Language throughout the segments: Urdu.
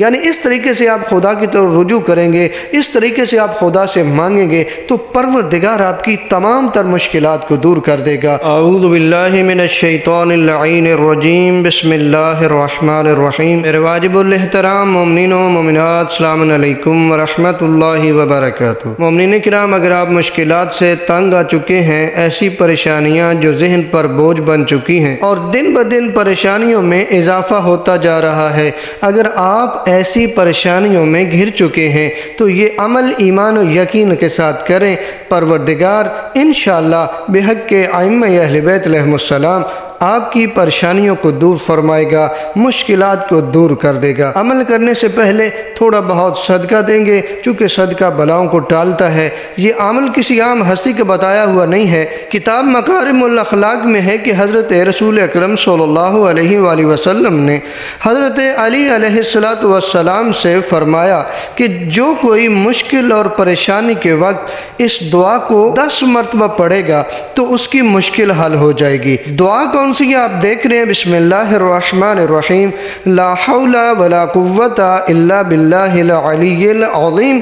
یعنی اس طریقے سے آپ خدا کی طرف رجوع کریں گے، اس طریقے سے آپ خدا سے مانگیں گے تو پروردگار آپ کی تمام تر مشکلات کو دور کر دے گا۔ اعوذ باللہ من الشیطان اللعین الرجیم، بسم اللہ الرحمن الرحیم۔ میرے واجب الاحترام مومنین و مومنات، السلام علیکم ورحمۃ اللہ وبرکاتہ۔ مومنین کرام، اگر آپ مشکلات سے تنگ آ چکے ہیں، ایسی پریشانیاں جو ذہن پر بوجھ بن چکی ہیں اور دن بدن پریشانیوں میں اضافہ ہوتا جا رہا ہے، اگر آپ ایسی پریشانیوں میں گھر چکے ہیں تو یہ عمل ایمان و یقین کے ساتھ کریں، پروردگار انشاءاللہ بحق کے ائمہ اہل بیت علیہم السلام آپ کی پریشانیوں کو دور فرمائے گا، مشکلات کو دور کر دے گا۔ عمل کرنے سے پہلے تھوڑا بہت صدقہ دیں گے، چونکہ صدقہ بلاؤں کو ٹالتا ہے۔ یہ عمل کسی عام ہستی کا بتایا ہوا نہیں ہے، کتاب مکارم الاخلاق میں ہے کہ حضرت رسول اکرم صلی اللہ علیہ وآلہ وسلم نے حضرت علی علیہ السلام سے فرمایا کہ جو کوئی مشکل اور پریشانی کے وقت اس دعا کو 10 مرتبہ پڑھے گا تو اس کی مشکل حل ہو جائے گی۔ دعا کون سی ہے آپ دیکھ رہے ہیں، بسم اللہ الرحمن الرحیم، لا حول ولا قوت الا باللہ العلی العظیم،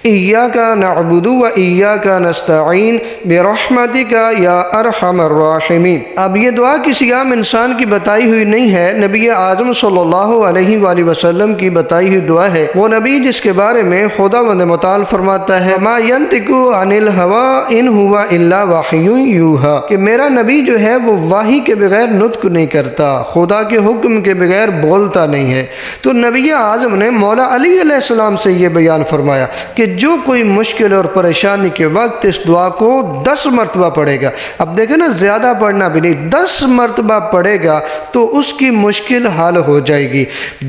ایاک نعبد و ایاک نستعین برحمتک یا ارحم الراحمین۔ اب یہ دعا کسی عام انسان کی بتائی ہوئی نہیں ہے، نبی اعظم صلی اللہ علیہ وآلہ وسلم کی بتائی ہوئی دعا ہے۔ وہ نبی جس کے بارے میں خداوند متعال فرماتا ہے ما ینطق عن الہوی ان ہوا الا وحی یوحی، کہ میرا نبی جو ہے وہ وحی کے بغیر نطق نہیں کرتا، خدا کے حکم کے بغیر بولتا نہیں ہے۔ تو نبی اعظم نے مولا علی علیہ السلام سے یہ بیان فرمایا کہ جو کوئی مشکل اور پریشانی کے وقت اس دعا کو 10 مرتبہ پڑھے گا، اب دیکھیں نا، زیادہ پڑھنا بھی نہیں، 10 مرتبہ پڑھے گا تو اس کی مشکل حل ہو جائے گی۔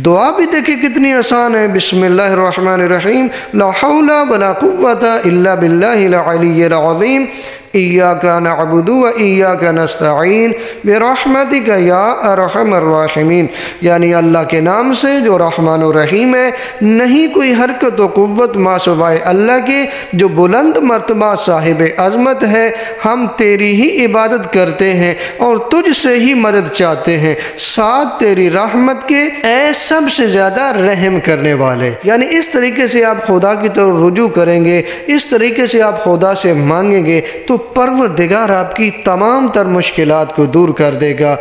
دعا بھی دیکھیں کتنی آسان ہے، بسم اللہ الرحمن الرحیم، لا حول ولا قوت الا باللہ العلی العظیم، ایاک نعبد و ایاک نستعین برحمتک یا ارحم الراحمین، یعنی اللہ کے نام سے جو رحمان و رحیم ہے، نہیں کوئی حرکت و قوت ما سوائے اللہ کے جو بلند مرتبہ صاحب عظمت ہے، ہم تیری ہی عبادت کرتے ہیں اور تجھ سے ہی مدد چاہتے ہیں، ساتھ تیری رحمت کے اے سب سے زیادہ رحم کرنے والے۔ یعنی اس طریقے سے آپ خدا کی طرف رجوع کریں گے، اس طریقے سے آپ خدا سے مانگیں گے تو پروردگار آپ کی تمام تر مشکلات کو دور کر دے گا۔